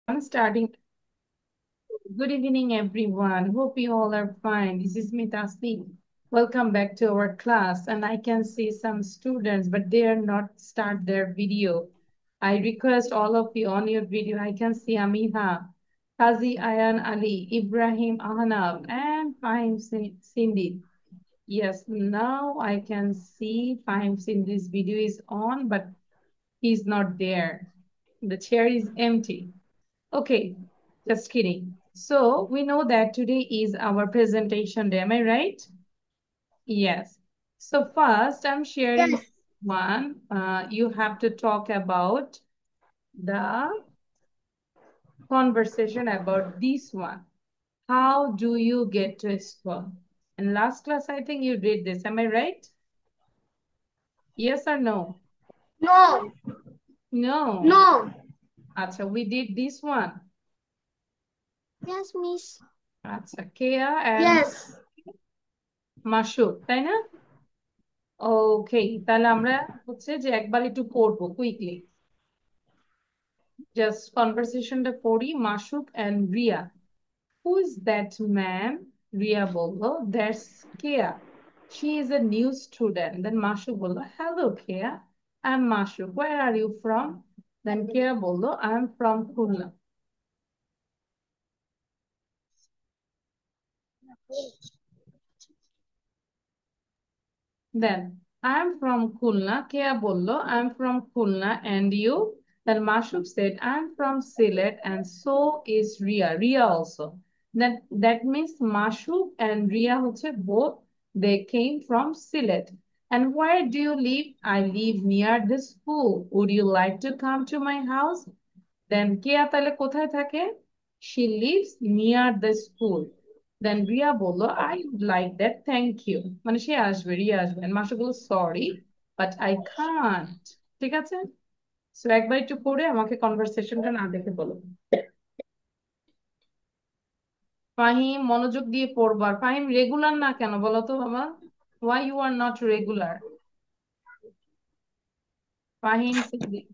I'm starting. Good evening, everyone. Hope you all are fine. This is Mitasni. Welcome back to our class. And I can see some students, but they are not start their video. I request all of you on your video. I can see Amiha, Kazi Ayan Ali, Ibrahim Ahanab, and Fahim Cindy. Yes, now I can see Fahim Cindy's video is on, but he's not there. The chair is empty. Okay, just kidding. So we know that today is our presentation day. Am I right? Yes. So first, I'm sharing Yes. one. You have to talk about the conversation about this one. How do you get to school? In last class, I think you did this. Am I right? Yes or no? No. No. No. Acha, we did this one. Yes, miss. Acha, Kea and Yes. Mashuk, তাই না? ওকে, তাহলে আমরা হচ্ছে যে একবার একটু পড়বো quickly. Just কনভারসেশনটা পড়ি। Masuk and Riya, who is that man? Riya বললো, that's Keya, she is a new student. Then Masuk বললো, hello Keya, I am Masuk, where are you from? Then Keya বললো, I am from Khulna. Then I'm from Khulna. Kea bollo, I'm from Khulna, and you? Then Mashuk said, I'm from Sylhet, and so is Ria. Ria also. That means Mashuk and Ria হচ্ছে both they came from Sylhet. And where do you live? I live near the school. Would you like to come to my house? Then কেয়া তাহলে কোথায় থাকে? She lives near the school. Then Riya বলল, I would like that, thank you. মানে সে আসবে, রিয়া আসবে। And মাসু বলল, sorry, but I can't. ঠিক আছে? সো একবার একটু পড়ে আমাকে কনভারসেশনটা না দেখে বলো। ফাহিম মনোযোগ দিয়ে পড়বার। ফাহিম রেগুলার না কেন বলো তো বাবা? Why you are not regular? Fahim Siddique,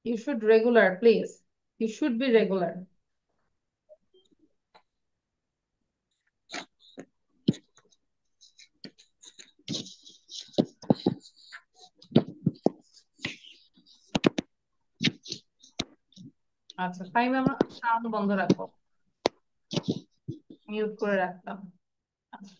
you should regular, please. You should be regular. আচ্ছা ফাহিম, আমরা সাউন্ড বন্ধ রাখো, মিউট করে রাখতাম। আচ্ছা।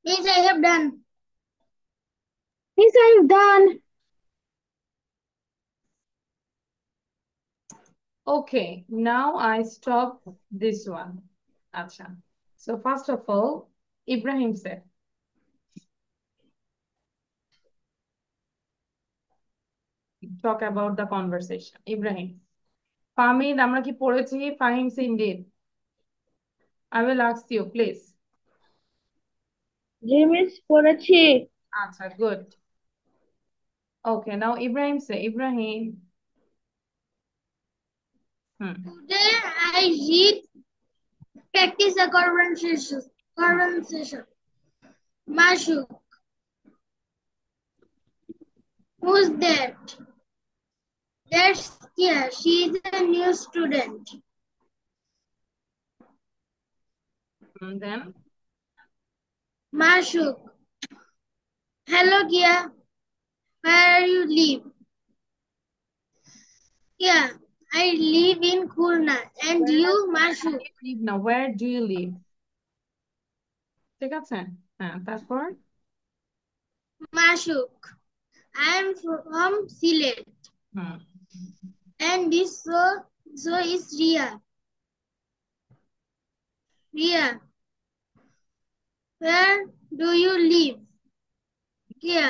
Yes, I have done. Yes, I have done. Okay, now I stop this one. Acha. So first of all, Ibrahim said, talk about the conversation. Ibrahim. Fahmid, আমরা কি পড়েছি? Fahim indeed. I will ask you, please. G miss পড়েছি। আচ্ছা, good. Okay, now Ibrahim say, Ibrahim. Today I read practice a conversation. Conversation. Mashu. Who's that? That's Kia. She's a new student. Then Mashuk. Hello, Kia. Where you live? Kia. I live in Khulna. And you, Mashuk? live now. Where do you live? ঠিক আছে? তারপর? Mashuk. I am from Sylhet. And this so is Ria. Ria. Where do you live? Kia.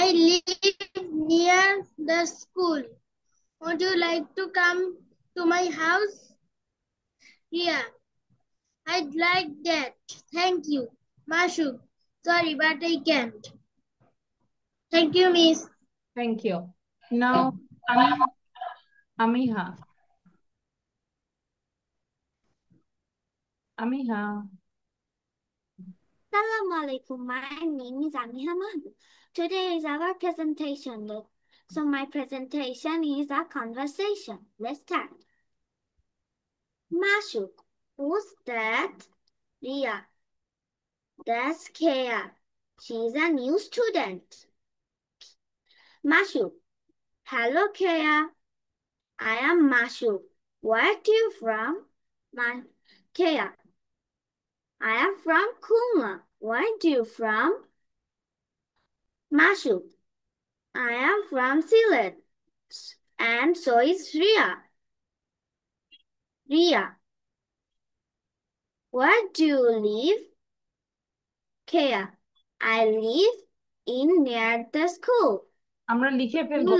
I live near the school. Would you like to come to my house? Yeah, I'd like that. Thank you. Mashuk. Sorry, but I can't. Thank you, miss. Thank you. Now, Amiha. Amiha. Assalamu alaikum. My name is Amiha Mahmood. Today is our presentation day. So my presentation is a conversation. Let's start. Mashuk. Who's that? Ria. That's Kea. She's a new student. Mashuk. Hello, Kea. I am Mashuk. Where are you from? Kea. I am from Khulna. Where are you from? Mashuk. I am from Sylhet. And so is Ria. Ria. Where do you live? Kea. I live in near the school. আমরা লিখে ফেলবো।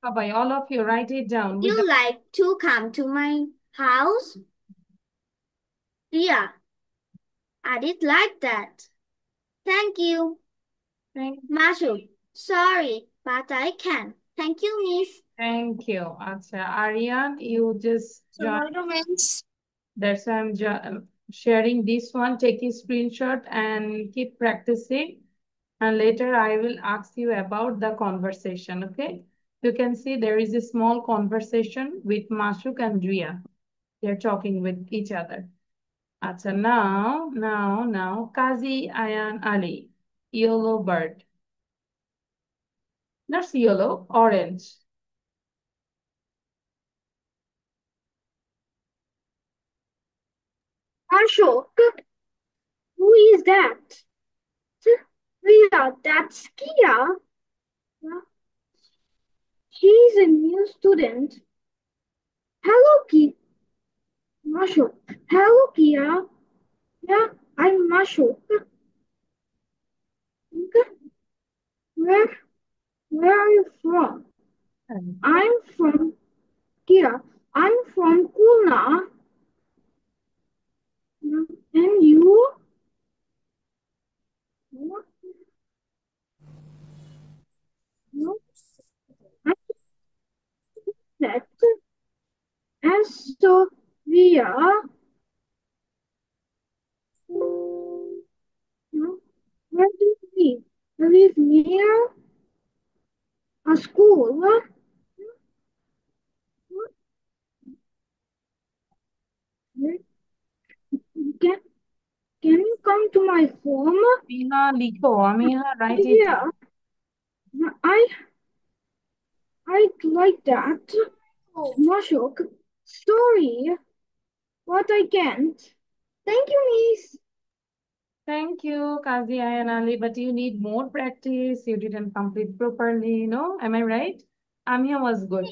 সবাই, all of you write it down. You like to come to my house? Ria. I did like that. Thank you. Mashuk. Sorry, but I can. Thank you, miss. Thank you. আচ্ছা, Aryan, you just joined. That's why I'm sharing this one. Take a screenshot and keep practicing. And later I will ask you about the conversation, okay? You can see there is a small conversation with Mashuk and Ria. They're talking with each other. Acha, now, Kazi Ayan Ali, yellow bird. Not yellow, orange. Ashok. Who is that? Ria, that's Kia. She's a new student. Hello, Kia. Mashuk. Hello, Kia. Yeah, I'm Mashuk. Where are you from? I'm from Kia. I'm from Khulna. And you? No. That. And so we are. Where do you live? I live near a school. Can you come to my home? Amiha, likho. Amiha, write it. Yeah. I'd like that. Mashuk. Sorry, but I can't. Thank you, miss. Thank you, Kazi Ayan Ali, but you need more practice. You didn't complete properly, no? Am I right? Amiha was good.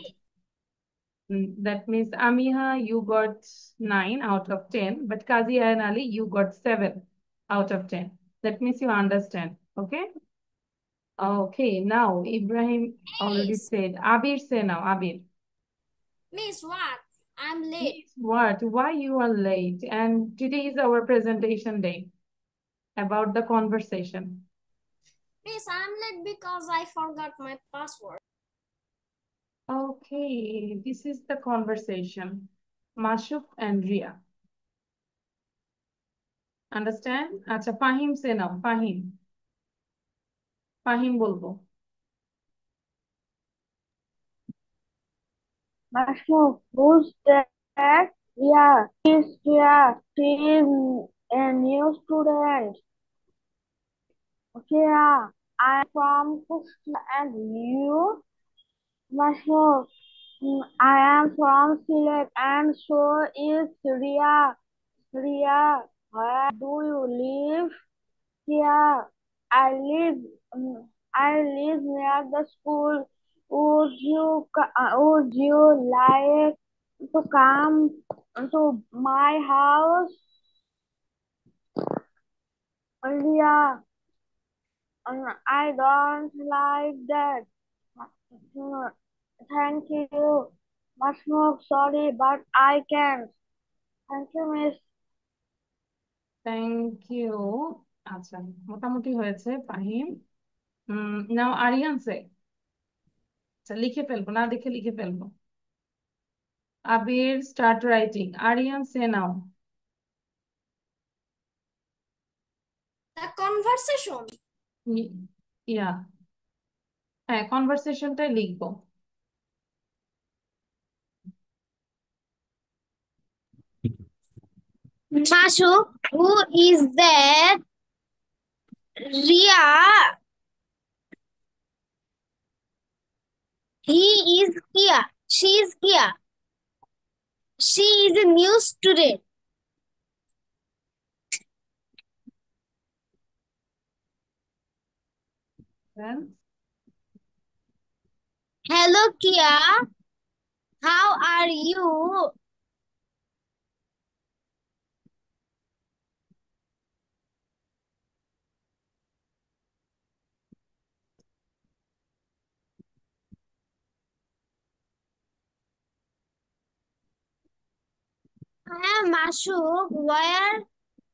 That means Amiha, you got 9 out of 10, but Kazi Ayan Ali, you got 7 out of 10. That means you understand, okay? Okay, now Ibrahim already said. Abir say now, Abir. Miss, what? I'm late. Miss, what? Why you are late? And today is our presentation day about the conversation. Miss, I'm late because I forgot my password. Okay, this is the conversation. Mashuk and Ria. Understand? আচ্ছা ফাহিম সে নাও ফাহিম ফাহিম বলবো Mashu, who's that? Yeah, she's here. She is a new student. Okay, yeah, I'm from Kustia and you? Mashu, I am from Sylhet and so is Ria. Ria, where do you live? Here, I live near the school. Would you like to come to my house? Yeah, I don't like that. Uh, Thank you. Much more sorry, but I can't. Thank you, Miss. Thank you আচ্ছা মোটামুটি হয়েছে ফাহিম নাও আরিয়ান সে আচ্ছা লিখে ফেলবো না দেখে লিখে ফেলবো Abir start writing Aryan say now The conversation. Yeah হ্যাঁ কনভারসেশনটাই লিখবো Mashu, who is that? Ria. He is Kia. She is Kia. She is a new student. Then, Hello, Kia. How are you? I am Mashu. Where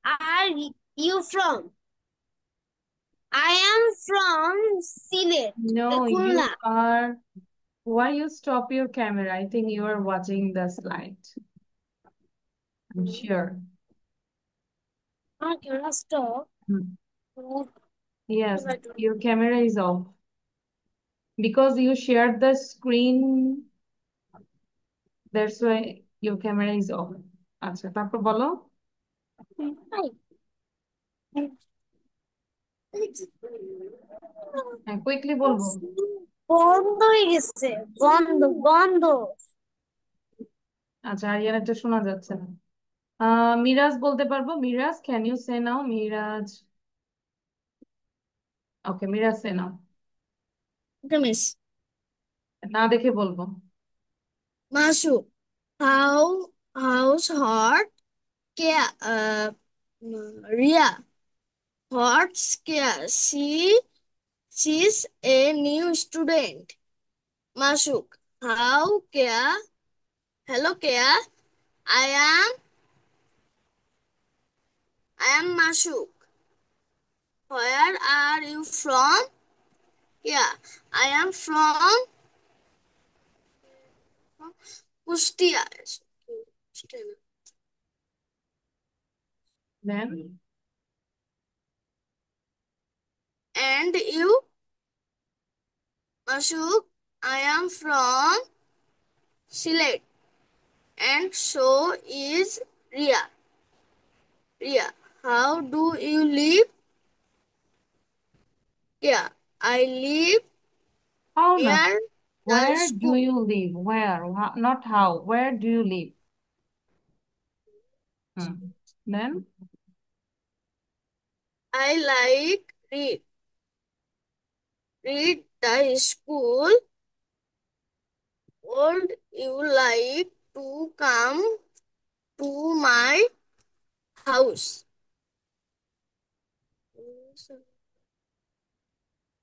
are you from? I am from Sylhet, no, you Khulna. are. Why you stop your camera? I think you are watching the slide. I'm sure. Okay, let's stop. Hmm. Yes, your camera is off because you shared the screen. That's why your camera is off. আচ্ছা তারপর বলো Hi. হ্যাঁ quickly বলবো বন্ধ হয়ে গেছে বন্ধ বন্ধ আচ্ছা আরিয়ানাটা শোনা যাচ্ছে না মিরাজ বলতে পারবো Miraj can you say now Miraj okay Miraj say now miss না দেখে বলবো মাসু হাউ হাউস হট কে রিয়া হট কে she's a new student Masuk how Kea hello Kea I am Masuk where are you from yeah I am from Kustia Then and you Masuk I am from Sylhet and so is Ria. Ria, how do you live? Yeah, I live how না near the where do school. you live where not how where do you live then I like read the school. Would you like to come to my house?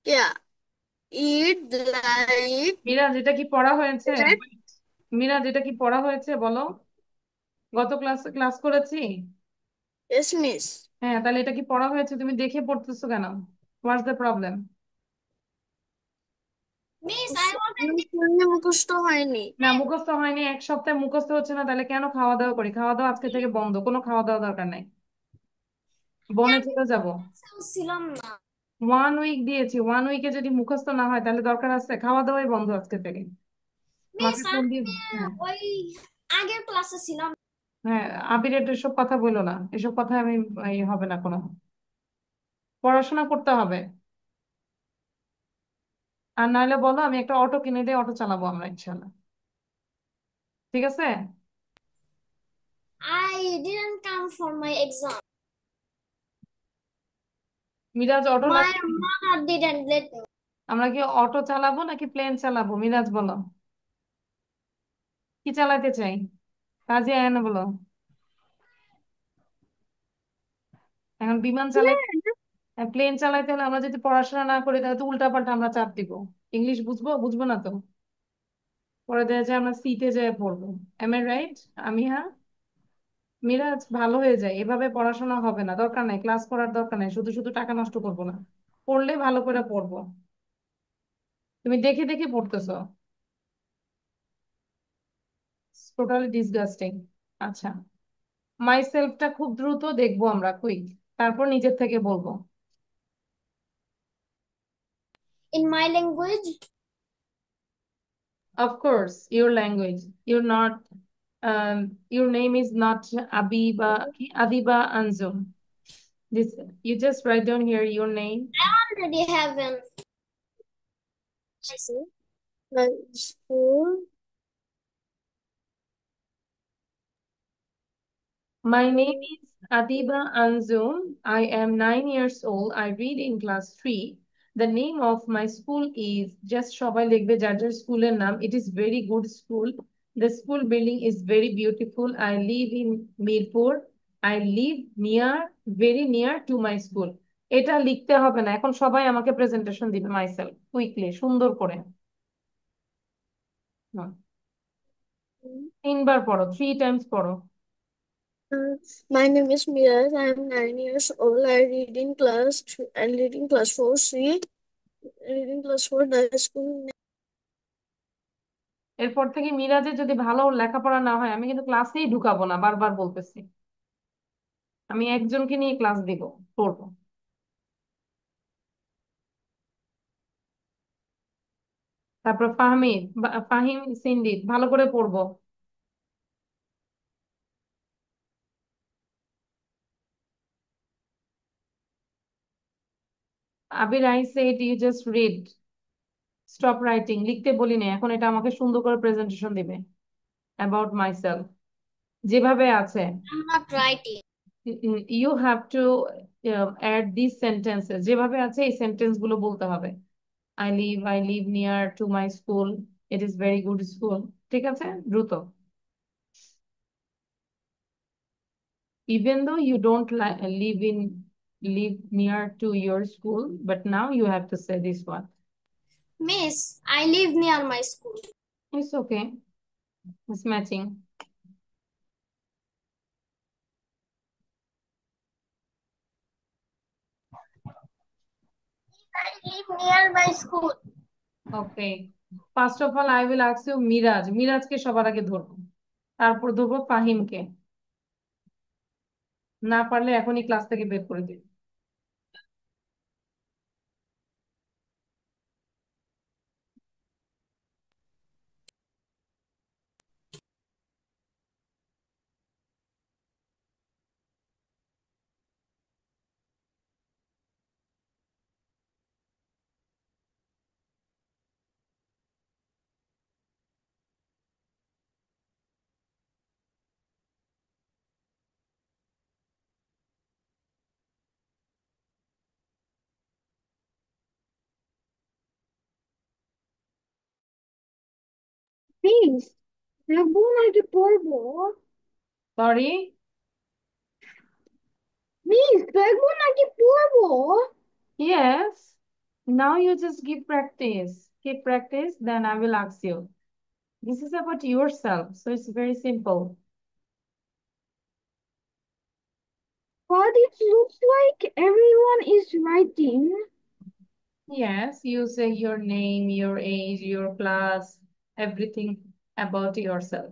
Yeah, eat like Miraj এটা কি পড়া হয়েছে that. Miraj এটা কি পড়া হয়েছে বলো গত ক্লাসে ক্লাস করেছি Yes, miss. হ্যাঁ তাহলে এটা কি পড়া হয়েছে তুমি দেখে পড়তেছো কেন what's the problem miss I already মুখস্থ হয়নি। না, মুখস্থ হয়নি, এক সপ্তাহে মুখস্থ হচ্ছে না, তাহলে কেন খাওয়া দাওয়া করি? খাওয়া দাওয়া আজকে থেকে বন্ধ, কোনো খাওয়া দাওয়া দরকার নাই, বনে চলে যাবো। ছিলাম না। 1 উইক দিয়েছি, 1 উইকে যদি মুখস্থ না হয় তাহলে দরকার আছে? খাওয়া দাওয়াই বন্ধ আজকে থেকে। মিস মাকে ফোন আমি দিয়ে, হ্যাঁ ওই আগের ক্লাসে ছিলাম। হ্যাঁ, আবিরের এসব কথা বললো না, এসব কথা আমি হবে না কোনো। পড়াশোনা করতে হবে। আর নাহলে বলো, আমি একটা অটো কিনে দিয়ে অটো চালাবো আমরা ইনশাল্লাহ। ঠিক আছে? I didn't come for my exam. Miraj, auto My লাগবে? mother didn't let me. আমরা কি অটো চালাবো নাকি প্লেন চালাবো? মিরাজ বলো, কি চালাতে চাই? কাজে আয় না বলো। এখন বিমান চালাই, প্লেন চালাইতে হলে আমরা যদি পড়াশোনা না করি তাহলে তো উল্টা পাল্টা আমরা চাপ দিব। ইংলিশ বুঝবো? বুঝবো না তো। পরে দেখা যায় আমরা সিটে যেয়ে পড়বো। Am I right? আমি, হ্যাঁ। মিরাজ, ভালো হয়ে যায়, এভাবে পড়াশোনা হবে না, দরকার নাই ক্লাস করার, দরকার নাই, শুধু শুধু টাকা নষ্ট করবো না। পড়লে ভালো করে পড়বো। তুমি দেখে দেখে পড়তেছো, টোটালি ডিসগাস্টিং। আচ্ছা, মাই সেলফটা খুব দ্রুত দেখবো আমরা, কুইক, তারপর নিজের থেকে বলবো। In my language, Of course, your language. You're not, your name is not Adiba Anzum. This, you just write down here your name. I already have an. I see. My school. My name is Adiba Anzum. I am 9 years old. I read in class 3. The name of my school is, just সবাই লিখবে যার যার স্কুলের নাম। It is very good school. The school building is very beautiful. I live in Mirpur. I live near, very near to my school. এটা লিখতে হবে না, এখন সবাই আমাকে প্রেজেন্টেশন দিবে মাইসেলফ কুইকলি, সুন্দর করে। হুম, 3 বার পড়ো, 3 টাইমস পড়ো। My name is Miraj. I am 9 years old. I read in class. I read in class 4C. Reading class 4. The school. এরপর থেকে মিরাজের যদি ভালো লেখাপড়া না হয় আমি কিন্তু ক্লাসেই ঢুকাবো না, বারবার বলতেছি। আমি একজনকে নিয়ে ক্লাস দিব, পড়বো। তারপর ফাহিম সিন্ডি, ভালো করে পড়বো। Abir, I said you just read, stop writing. লিখতে বলি না, এখন এটা আমাকে সুন্দর করে প্রেজেন্টেশন দিবে অ্যাবাউট মাইসেলফ যেভাবে আছে। I'm not writing. You have to add this sentences, যেভাবে আছে এই সেন্টেন্স গুলো বলতে হবে। I live near to my school. It is very good school. ঠিক আছে, দ্রুত। Even though you don't live near to your school, but now you have to say this one. Miss, I live near my school. It's okay, it's matching. I live near my school. Okay, first of all I will ask you মিরাজকে সবার আগে ধরবো, তারপর ধরবো ফাহিমকে। না পারলে এখনই class থেকে বের করে দিই। Miss, দেখবো নাকি পড়বো? সরি, মিস, দেখবো নাকি পড়বো? yes, now you just give practice, keep practice, then I will ask you. This is about yourself, so it's very simple. But it looks like everyone is writing. Yes, you say your name, your age, your class, everything about yourself.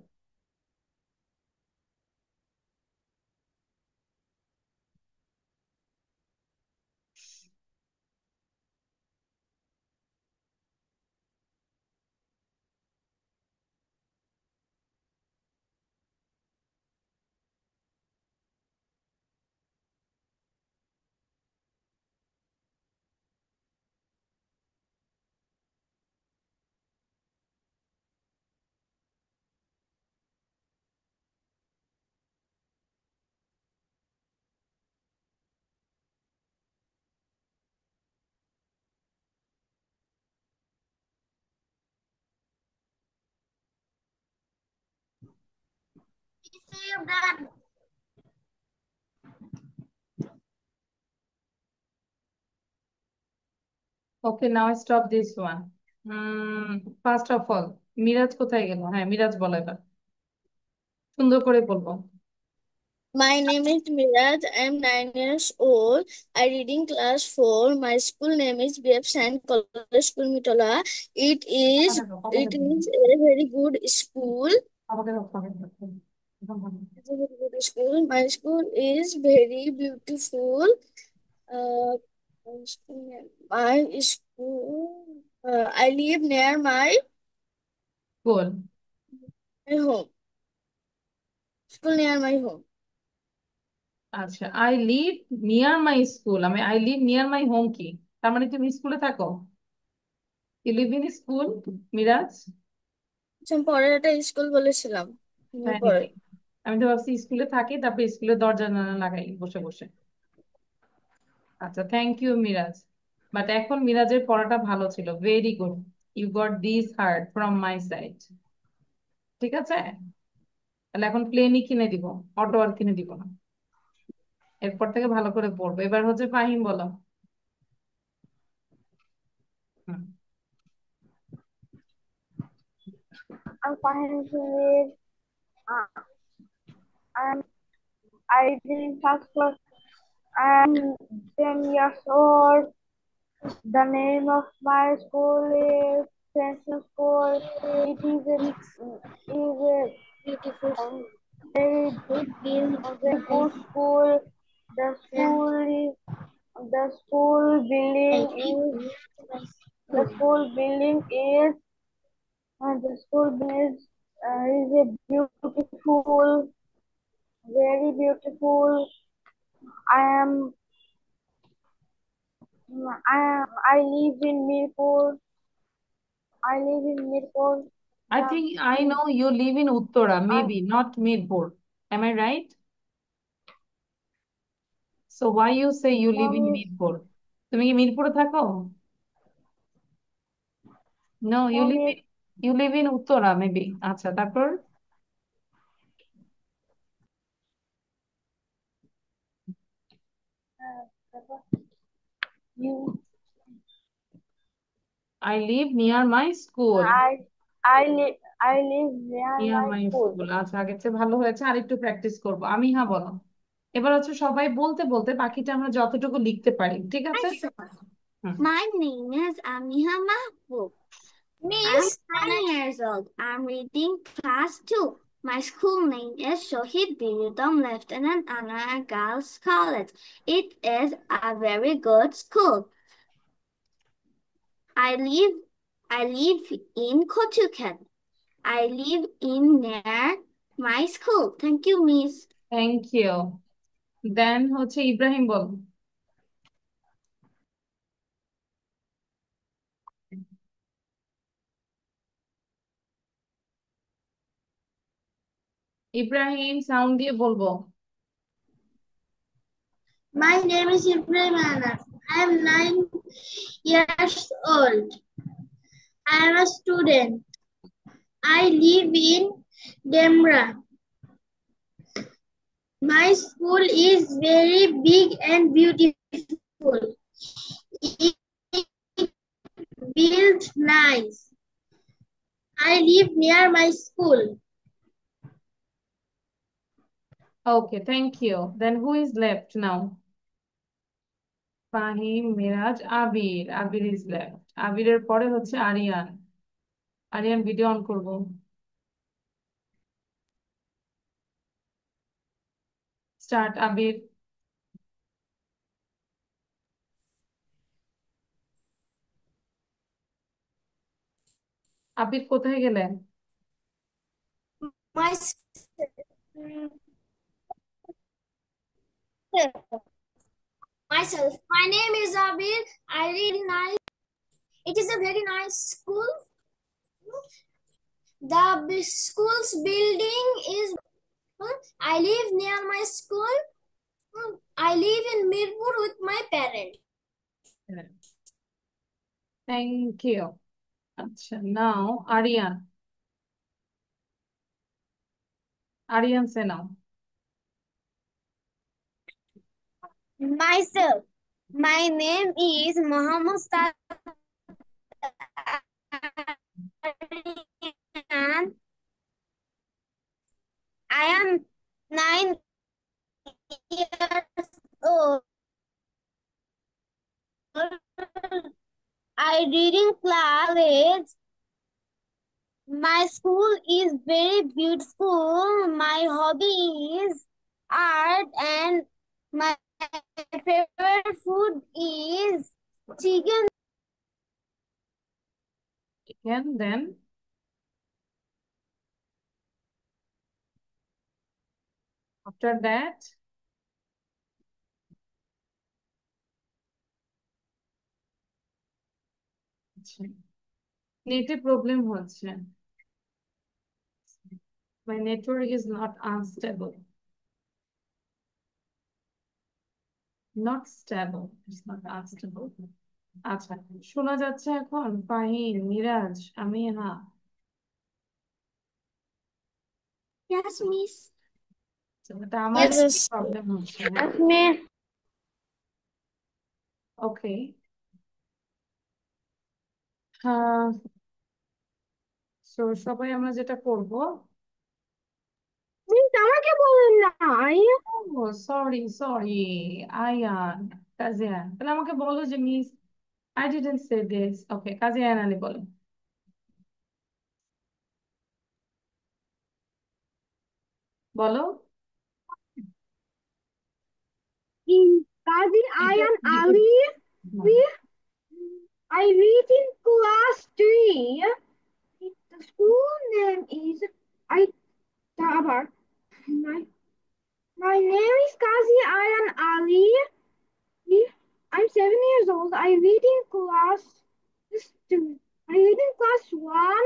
Okay, now I stop this one. First of all, Miraj কোথায় গেল? হ্যাঁ, মিরাজ বলো এবার। সুন্দর করে বলবো। My name is Miraj. I am 9 years old. I read in class 4. My school name is BF Saint College School Mitola. It is পাপাকে it দাও, is a very good school. পাপাকে দাও, পাপাকে দাও। It's a very good school. My school is very beautiful. Uh, my school. I live near গোল। my home. School near my home. আচ্ছা, I live near my school. I live near my home কি? তার মানে তুমি স্কুলে থাকো? You live in school, Miraj? আমি পরে একটা স্কুল বলেছিলাম তাই পরে। নাকি? আমি তো ভাবছি স্কুলে থাকি, তারপরে স্কুলের দরজা জানালা লাগাই বসে বসে। আচ্ছা, থ্যাংক ইউ মিরাজ। বাট এখন মিরাজের পড়াটা ভালো ছিল, very good. You got this heart from my side. ঠিক আছে, তাহলে এখন প্লেনই কিনে দিব, অটো আর কিনে দিব না। এরপর থেকে ভালো করে পড়বো। এবার হচ্ছে ফাহিম, বলো। হুম। I'm fine with I'm I did first class. I'm 10 years old. The name of my school is Central School. It is a um, very very good school. The school is the school building is the school building is the school building is a beautiful, very beautiful. I am I live in Mirpur. I live in Mirpur. I The think I know you live in Uttara, I, maybe not Mirpur. Am I right? So why you say you live in mommy, Mirpur? তুমি কি মিরপুরে থাকো? No, mommy, you live in Uttara maybe. আচ্ছা, তারপর? you, I live near my school. I live near near my my school. School. আচ্ছা, আগের চেয়ে ভালো হয়েছে, আর একটু প্র্যাকটিস করবো। আমি, হ্যাঁ বলো। এবার হচ্ছে সবাই বলতে বলতে বাকিটা আমরা যতটুকু লিখতে পারি, ঠিক আছে? Hi, sir. Hmm. My name is Amiha Mahbub. I'm 9 years old. I'm reading class 2. My school name is Shohid Birutam Lieutenant Anna Girls College. It is a very good school. I live in Kochuket. I live in near my school. Thank you, Miss. Thank you. দেন হচ্ছে ইব্রাহিম, বল। Ibrahim sound দিয়ে বলবো। My name is Ibrahim Anas. I am 9 years old. I am a student. I live in Demra. My school is very big and beautiful. It built nice. I live near my school. Okay, thank you. Then who is left now? Fahim, Miraj, Abir. Abir is left. আবিরের পরে হচ্ছে Aryan. Aryan video on করবো। Start Abir. Abir কোথায় গেলেন? Myself. Myself. My name is Abir. I read nice. It is a very nice school. The school's building is. I live near my school. I live in Mirpur with my parents. Thank you. আচ্ছা, now Aryan. Aryan say now. Myself. My name is Muhammad and I am 9 years old. I read in college. My school is very beautiful. My hobby is art and my favorite food is chicken. Chicken, then after that, নেটে problem হচ্ছে। My network is not unstable. Not stable. It's not unstable. আচ্ছা, শোনা যাচ্ছে এখন? Fahim, Miraj, আমিহা। Yes, miss. এটা আমার Yes. Problem হচ্ছে। Yes, miss. ওকে। হ্যাঁ, সবাই আমরা যেটা করব। Miss, আমাকে বলুন না। ও সরি সরি, আয়ান, কাজিয়ান। তাহলে আমাকে বলো যে miss, I didn't say this. ওকে, কাজিয়ান আলী বলো। বলো। Kazi Ayan Ali. I read in class 3. The school name is I Tabar. My name is Kazi Ayan Ali. I'm 7 years old. I read in class I read in class 1.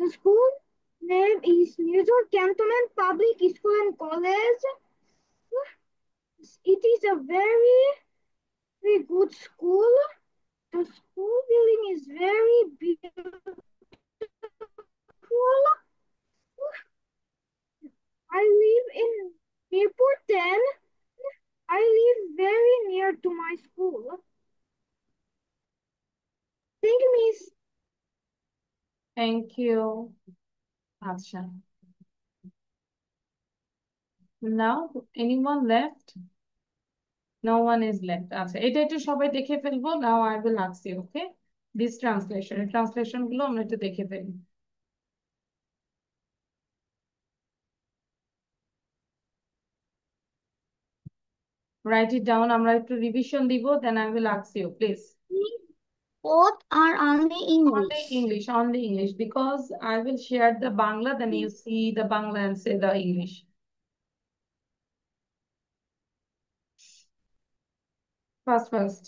The school name is Nizur Cantonment Public School and College. It is a very, very good school. The school building is very beautiful. I live in Mirpur 10. I live very near to my school. Thank you, Miss. Thank you. আচ্ছা, now anyone left? No one is left. আচ্ছা, এটা একটু সবাই দেখে ফেলবো। Now I will ask you, okay, this translation, এই translation গুলো আমরা একটু দেখে ফেলি। Write it down. আমরা একটু রিভিশন দিব, then I will ask you, please. Both are only Only English. English, only English, because I will share the Bangla, then you see the Bangla and say the English. First.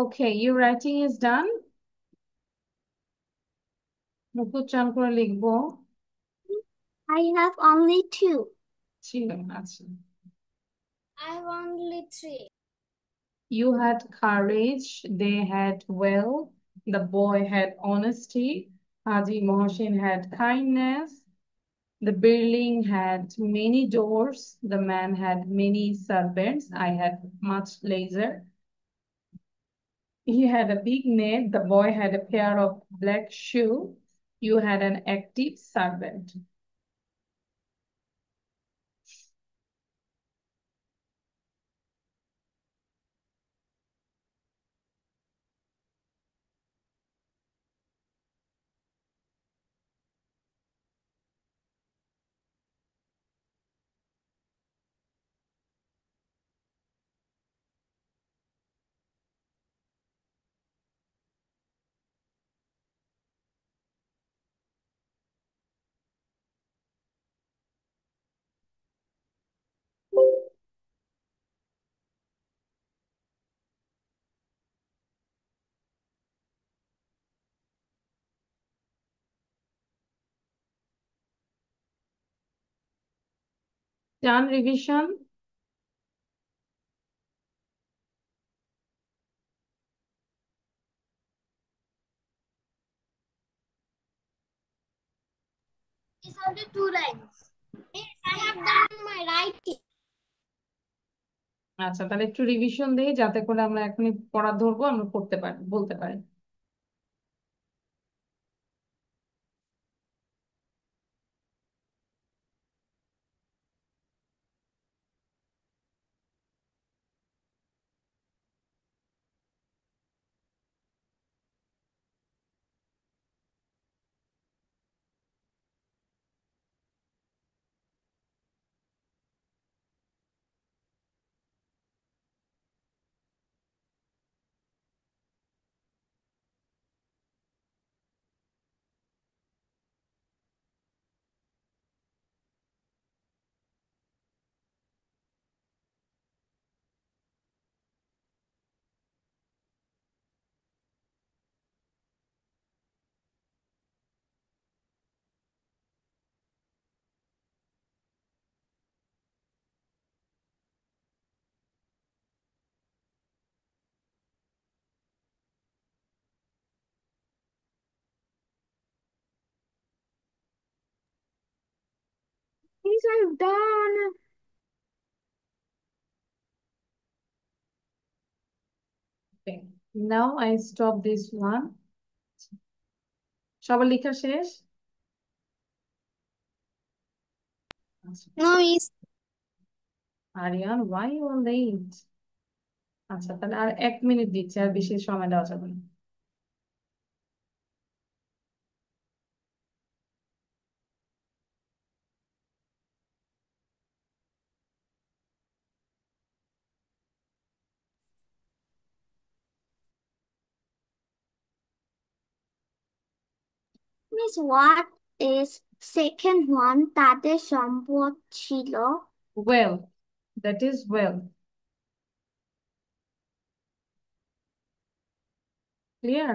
Okay, your writing is done. মুখ উচ্চারণ করে লিখবো। I have only 2. ছিল আচ্ছা। I have only 3. You had courage, they had well, the boy had honesty, Haji Mohsin had kindness, the building had many doors, the man had many servants, I had much leisure. He had a big net, the boy had a pair of black shoes, you had an active servant. Done revision? It's only 2 lines. Yes, I have done my writing. আচ্ছা, তাহলে একটু revision দেই যাতে করে আমরা এখনই পড়া ধরবো, আমরা পড়তে পারি, বলতে পারি। These are done. Okay, now I stop this one. সবার লেখা শেষ? No, miss. Aryan, why you are late? আচ্ছা, তাহলে আর 1 মিনিট দিচ্ছে, আর বেশি সময় দেওয়া যাবে না। Miss, what is second one? তাদের সম্পদ ছিল। Well, that is well. Clear?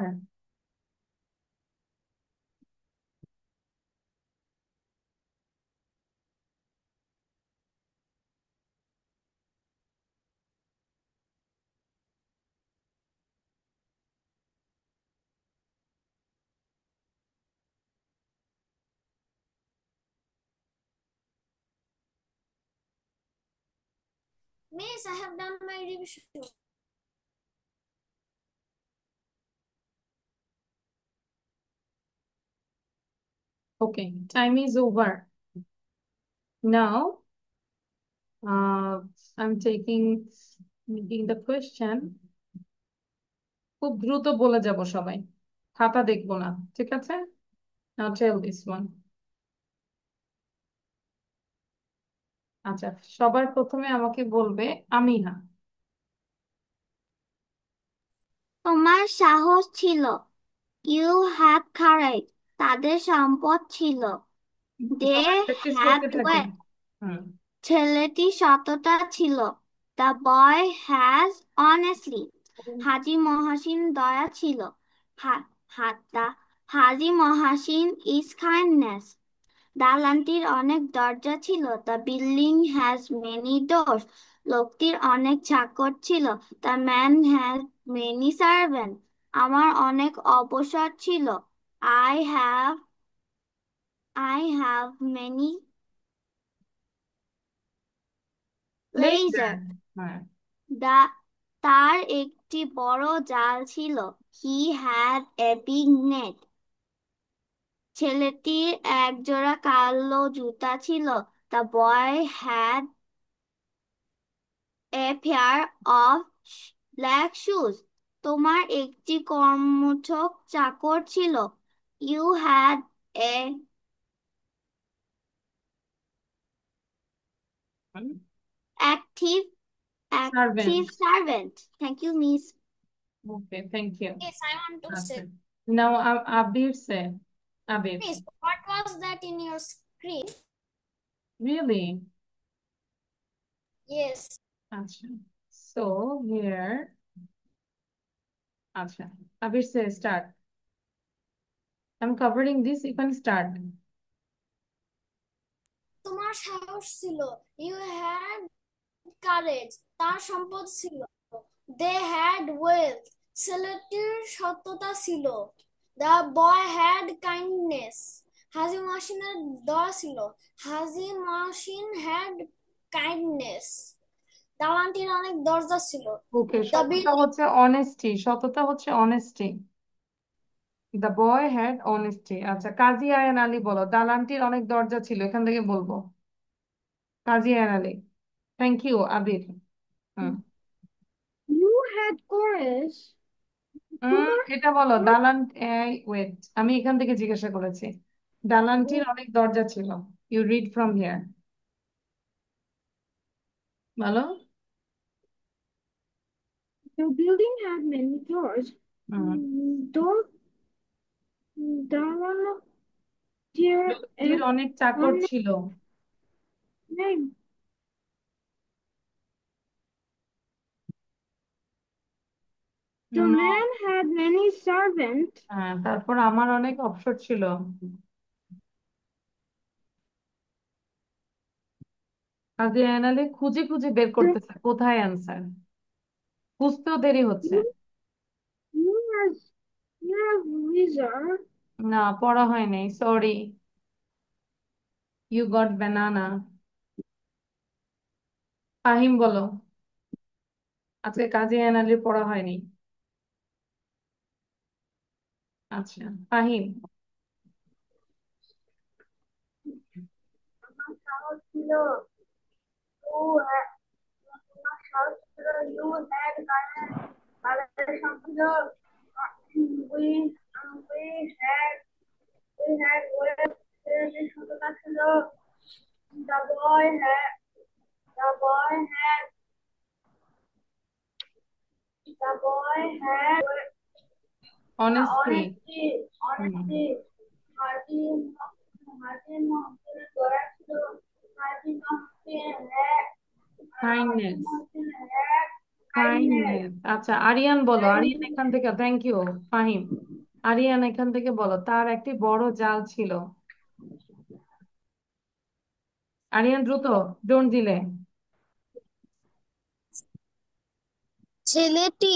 Miss, I have done my revision. Okay, time is over. Now, I'm making the question. খুব দ্রুত বলে যাব সবাই, খাতা দেখবো না, ঠিক আছে? Now tell this one. আচ্ছা, সবার প্রথমে আমাকে বলবে আমিনা। তোমার সাহস ছিল। You had courage. তাদের সম্পদ ছিল। They সবাই প্র্যাকটিস had করতে থাকি। wealth. ছেলেটি সততা ছিল। The boy has honestly. হাজি মহাসিন দয়া ছিল। হাজি মহাসিন is kindness. দালানটির অনেক দরজা ছিল। The building has many doors. লোকটির অনেক চাকর ছিল। The man has many servants. আমার অনেক অবসর ছিল। I have many leisure. হ্যাঁ তার একটি বড় জাল ছিল। He had a big net. ছেলেটির এক জোড়া কালো জুতা ছিল। The boy had a pair of black shoes. তোমার একটি কর্মঠক চাকর ছিল। You had a active servant servant. Thank you, Miss. Okay thank you Yes, I want to আচ্ছা say. Now Abir say Abir Miss, what was that in your screen? really Yes. আচ্ছা so here আচ্ছা আবির সে start I'm covering this you can start তোমার সাহস ছিল। You had courage. তার সম্পদ ছিল। They had wealth. ছেলেটির সততা ছিল। The boy had kindness. হাজি মহসিনের দয়া ছিল। Haji Mohsin had kindness. দালানটির অনেক দরজা ছিল। ওকে The সততা হচ্ছে অনেস্টি সততা হচ্ছে honesty the boy had honesty আচ্ছা কাজী আয়ান আলী বলো দালানটির অনেক দরজা ছিল এখান থেকে বলবো Kazi Ayan Ali thank you Abir hmm You had courage. এটা বলো দালান ওয়েট আমি এখান থেকে জিজ্ঞাসা করেছি দালানটির অনেক দরজা ছিল ইউ রিড ফ্রম হিয়ার বলো The building had many doors. Door There লোকটির অনেক চাকর ছিল The No, man had many servants. হ্যাঁ তারপর আমার অনেক অবসর ছিল কাজী আয়ান আলী খুঁজে খুঁজে বের করতেছে কোথায় অ্যান্সার বুঝতেও দেরি হচ্ছে You have leisure. না পড়া হয় নাই sorry you got banana Fahim বলো আজকে কাজী আয়ান আলীর পড়া হয়নি আচ্ছা ফাহিম আমার সাহস ছিল ও তোমার সাহস ছিল ইউ হ্যাড গার্ডেন বাজারের ছিল উই উই হ্যাড ওয়েল সততা ছিল the boy had the boy had the boy had honesty honesty Haji Haji মহসিনের দয়া ছিল Haji Mohsin had kindness had kindness আচ্ছা আরিয়ান বলো আরিয়ান এখান থেকে থ্যাংক ইউ ফাহিম আরিয়ান এখান থেকে বলো তার একটি বড় জাল ছিল আরিয়ান দ্রুত ডোন্ট দিলে ছেলেটি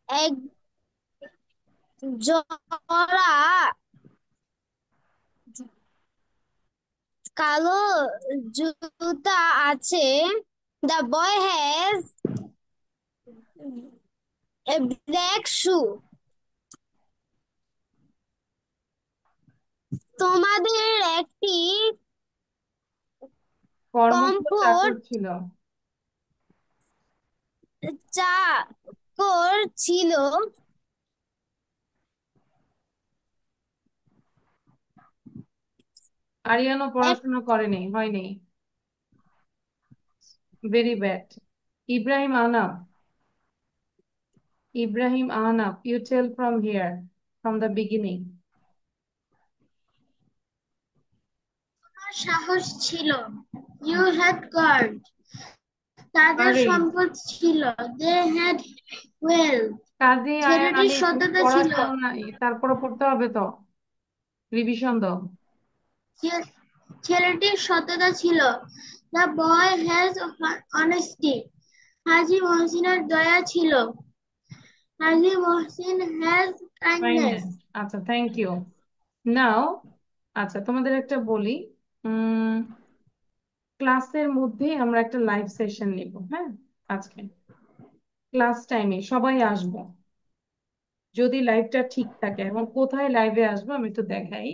এক জোড়া কালো জুতা আছে। The boy has a black shoe. তোমাদের একটি কর্মঠ চাকর ছিল চাকর ছিল। আরিয়ানও পড়াশোনা করেনি হয়নি very bad Ibrahim আনাফ Ibrahim Ahnaf, you tell from here, from the beginning. সাহস ছিল। You had courage. তাদের Courage. সম্পদ ছিল। They had wealth. কাজী আয়ান ছেলেটির আলী, তুমি সততা ছিল। পড়াশোনা নাই, তারপরে পড়তে হবে তো, রিভিশন দাও। ছেলেটির সততা ছিল। The boy has honesty. হাজী মহসিনের দয়া ছিল। হাজী মহসিন has kindness. কাইন্ডনেস। আচ্ছা, থ্যাংক ইউ। নাও, আচ্ছা তোমাদের একটা বলি, ক্লাসের মধ্যে আমরা একটা লাইভ সেশন নিব, হ্যাঁ? আজকে ক্লাস টাইমে সবাই আসবো, যদি লাইভটা ঠিক থাকে। এবং কোথায় লাইভে আসবো আমি একটু দেখাই,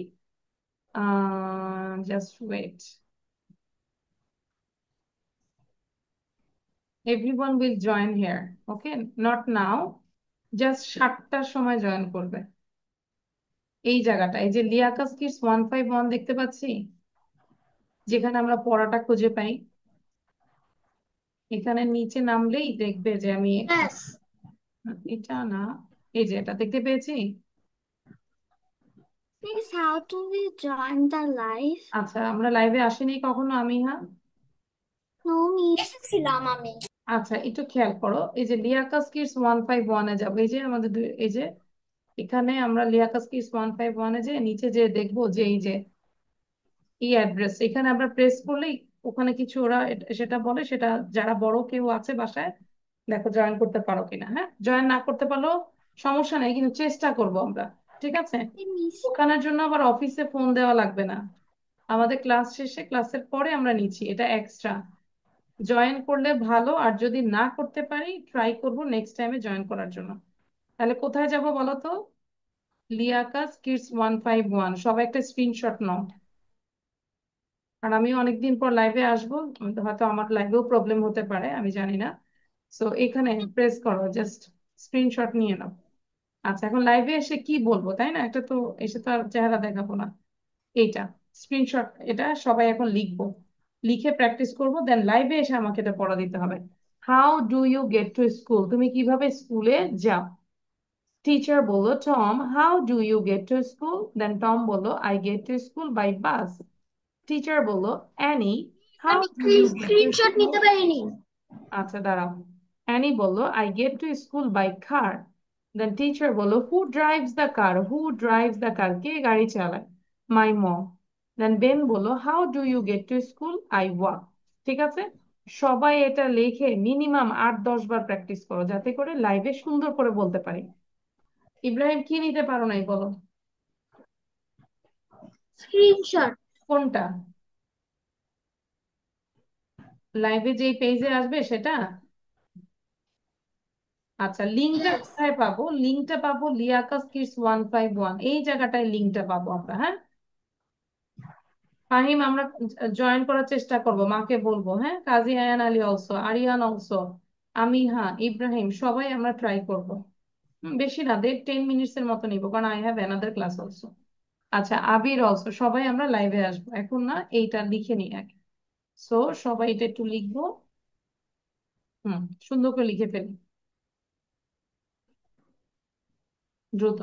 just wait, everyone will join here, okay? Not now, just 7টার সময় জয়েন করবে। এই জায়গাটা, এই যে লিয়াকাস কিডস 151 দেখতে পাচ্ছি, যেখানে আমরা পড়াটা খুঁজে পাই, এখানে নিচে নামলেই দেখবে যে আমি, Yes. এটা না, এই যে এটা দেখতে পেয়েছি। Miss, how do we join the live? আচ্ছা, আমরা লাইভে আসিনি কখনো আমি, হ্যাঁ? No, Miss. এসেছিলাম আমি। আচ্ছা, একটু খেয়াল করো, এই যে লিয়াকাস কিডস 151 এ যাবো, এই যে আমাদের এই যে এখানে আমরা লিয়াকাস কিডস 151 এ যে নিচে যে দেখবো যে এই যে এই অ্যাড্রেস, এখানে আমরা প্রেস করলেই ওখানে কিছু ওরা সেটা বলে, সেটা যারা বড় কেউ আছে বাসায়, দেখো জয়েন করতে পারো কিনা। হ্যাঁ, জয়েন না করতে পারলেও সমস্যা নেই, কিন্তু চেষ্টা করব আমরা, ঠিক আছে? Miss. ওখানের জন্য আবার অফিসে ফোন দেওয়া লাগবে না, আমাদের ক্লাস শেষে, ক্লাসের পরে আমরা নিচ্ছি, এটা এক্সট্রা। জয়েন করলে ভালো, আর যদি না করতে পারি ট্রাই করব নেক্সট টাইমে জয়েন করার জন্য। তাহলে কোথায় যাব বলো তো? লিয়াকাস কিডস 151, সবাই একটা স্ক্রিনশট নাও, আর আমিও অনেকদিন পর লাইভে আসবো, হয়তো আমার লাইভেও প্রবলেম হতে পারে, আমি জানি না। সো এখানে প্রেস করো, জাস্ট স্ক্রিনশট নিয়ে নাও। আচ্ছা, এখন লাইভে এসে কি বলবো, তাই না? একটা তো এসে তো আর চেহারা দেখাবো না, এইটা স্ক্রিনশট, এটা সবাই এখন লিখবো, লিখে প্র্যাকটিস করবো, দেন লাইভে এসে আমাকে এটা পড়া দিতে হবে। How do you get to school, তুমি কিভাবে স্কুলে যাও? টিচার বললো, Tom how do you get to school, then Tom বললো, I get to school by bus. Teacher বললো, অ্যানি হাউ আমি do you get to screenshot school. নিতে পারিনি। আচ্ছা দাঁড়াও, অ্যানি বললো, I get to school by car. Then teacher বললো, who drives the car, who drives the car, কে গাড়ি চালায়? মাই মম। দেন বেন বললো, how do you get to school, I walk. ঠিক আছে, সবাই এটা লিখে মিনিমাম 8-10 বার প্র্যাকটিস করো, যাতে করে লাইভে সুন্দর করে বলতে পারি। ইব্রাহিম, কি নিতে পারো নাই বলো? স্ক্রিনশট। কোনটা? লাইভে যেই পেজে আসবে সেটা? আচ্ছা, লিঙ্কটা Yes. কোথায় পাবো? লিঙ্কটা পাবো লিয়াকাস কিডস 151, এই জায়গাটায় লিঙ্কটা পাবো আমরা, হ্যাঁ? ফাহিম, আমরা জয়েন করার চেষ্টা করব, মাকে বলবো, হ্যাঁ? কাজী আয়ান আলী অলসো, আরিয়ান অলসো, আমি, হ্যাঁ, ইব্রাহিম, সবাই আমরা ট্রাই করব। বেশি না, 10 মিনিটস এর মতো নিবো, কারণ I have another class also. আচ্ছা, আবির অলসো, সবাই আমরা লাইভে আসবো, এখন না, এইটা লিখে নিই আগে। সো সবাই এটা একটু লিখবো, সুন্দর করে লিখে ফেলি, দ্রুত।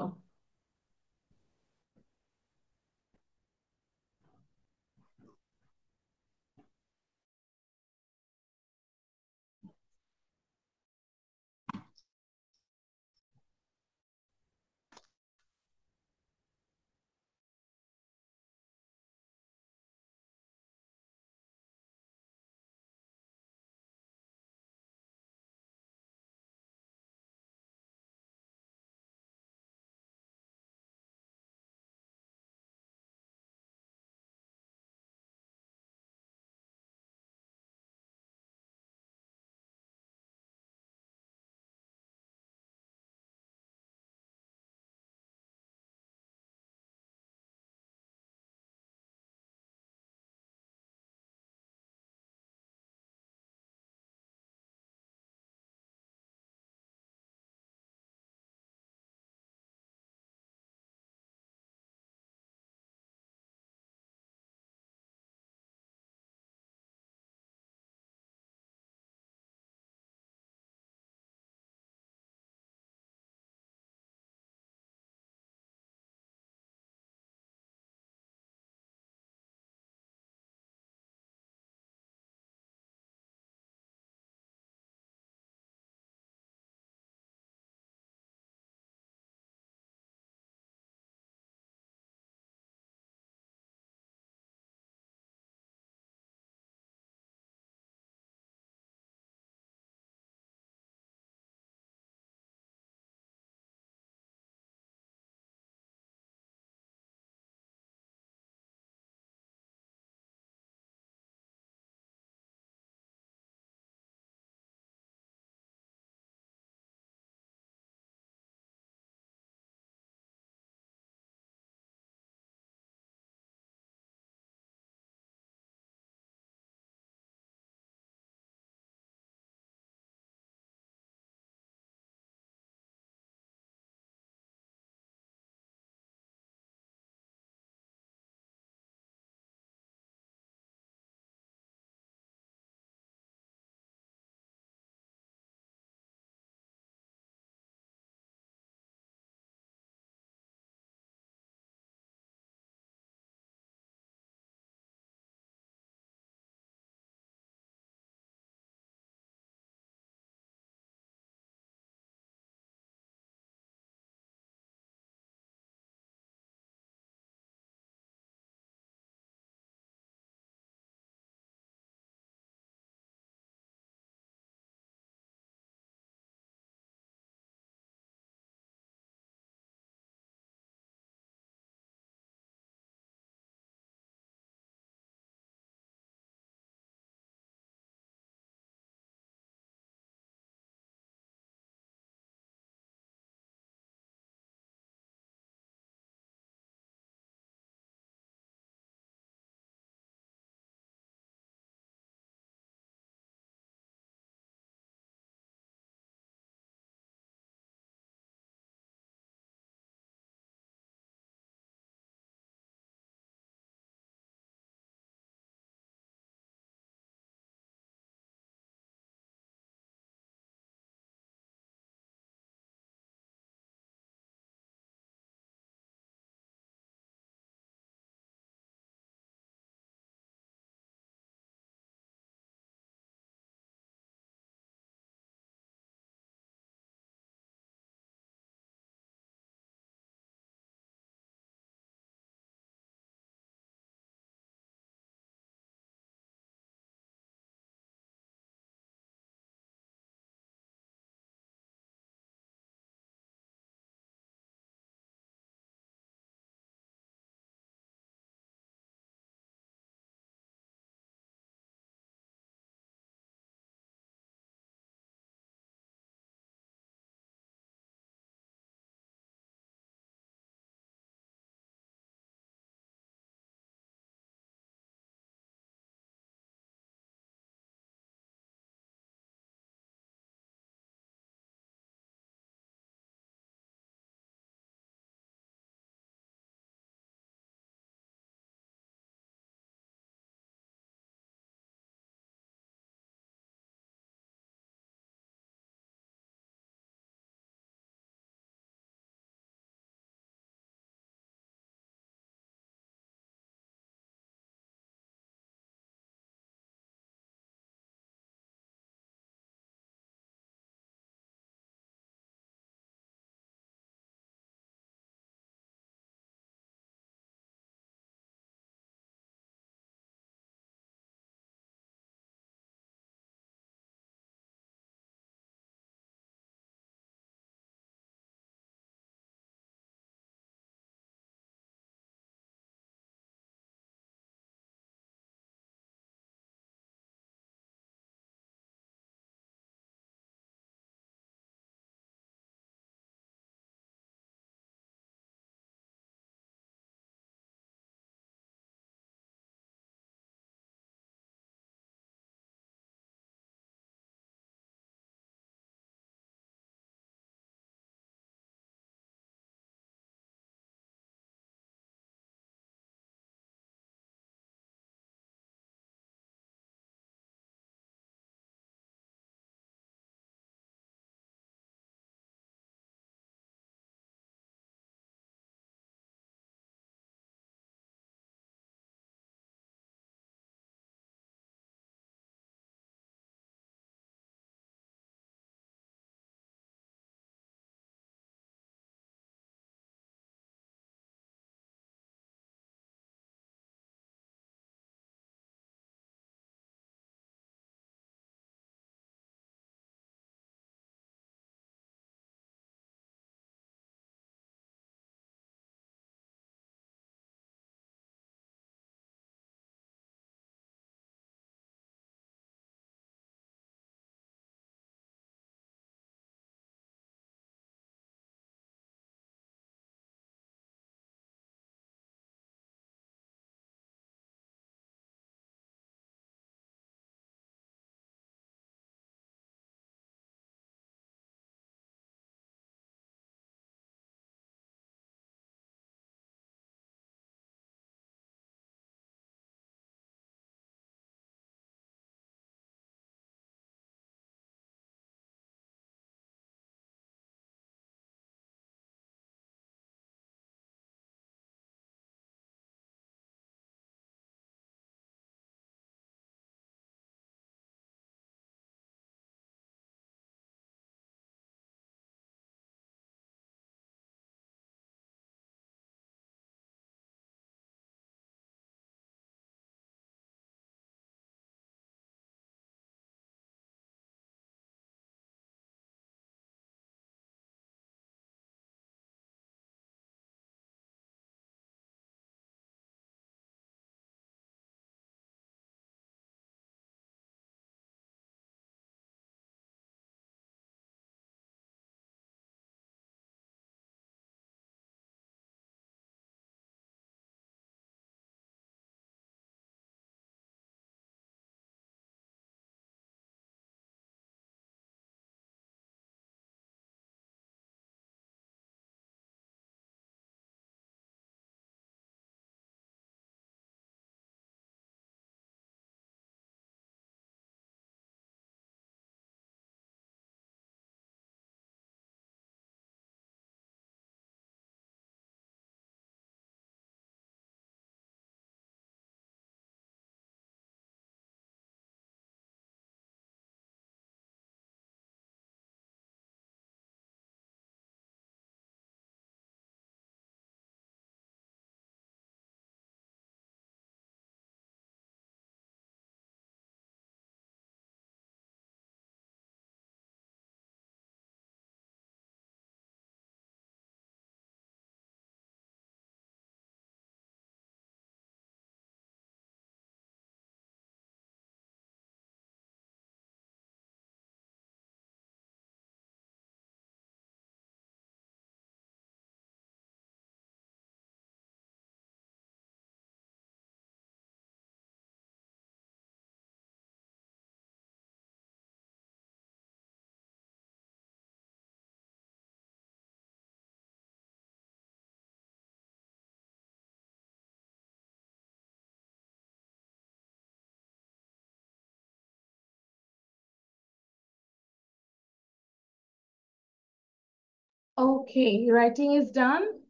Okay, writing is done.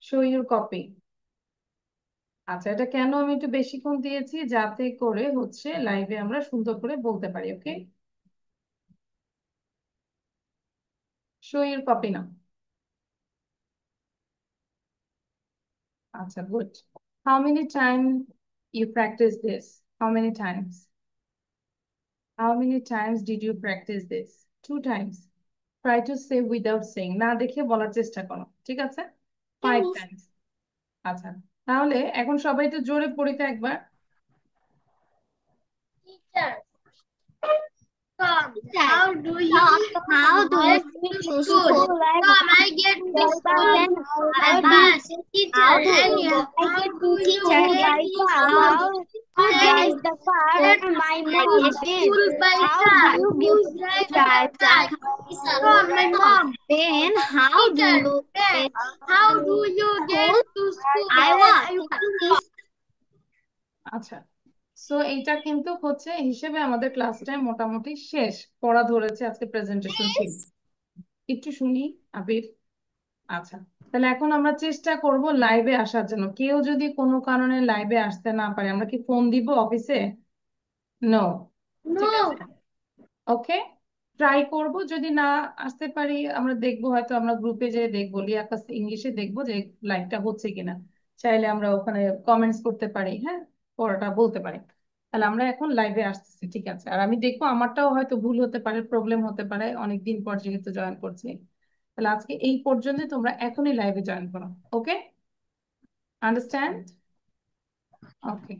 Show your copy. আচ্ছা, এটা কেন আমি একটু বেশিক্ষণ দিয়েছি, যাতে করে হচ্ছে লাইভে আমরা সুন্দর করে বলতে পারি। ওকে, show your copy now. আচ্ছা, good. How many times you practice this? How many times? How many times did you practice this? 2 times. Try to say without saying. না দেখে বলার চেষ্টা করো, ঠিক আছে? 5 times. আচ্ছা, তাহলে এখন সবাই একটু জোরে পড়িতে একবার। Teacher, Tom, Teacher, how do you how do you get get to to school? school? Tom, I get to school by bus. Teacher, How do and you how do you Teacher, get to how school? who I drives the car? get My to mom. school by How car. do you Who get drives the car? Tom, my mom. Then how do Teacher, you then get how do you get school? to school? I walk. আচ্ছা, so এইটা কিন্তু হচ্ছে হিসেবে আমাদের ক্লাসটা মোটামুটি শেষ। পড়া ধরেছে, আজকে প্রেজেন্টেশন ছিল। একটু শুনি আবির। আচ্ছা, তাহলে এখন আমরা চেষ্টা করব লাইভে আসার জন্য। কেউ যদি কোনো কারণে লাইভে আসতে না পারে, আমরা কি ফোন দিব অফিসে? নো, ঠিক No. আছে। ওকে, ট্রাই করব। যদি না আসতে পারি, আমরা দেখবো, হয়তো আমরা গ্রুপে যে দেখবো, লিয়াকাস ইংলিশে দেখবো যে লাইভটা হচ্ছে কিনা। চাইলে আমরা ওখানে কমেন্টস করতে পারি, হ্যাঁ, পড়াটা বলতে পারি। তাহলে আমরা এখন লাইভে আসতেছি, ঠিক আছে। আর আমি দেখবো আমারটাও হয়তো ভুল হতে পারে, প্রবলেম হতে পারে, অনেকদিন পর যেহেতু জয়েন করছি। তাহলে আজকে এই পর্যন্ত, তোমরা এখনই লাইভে জয়েন করো। ওকে, আন্ডারস্ট্যান্ড? ওকে।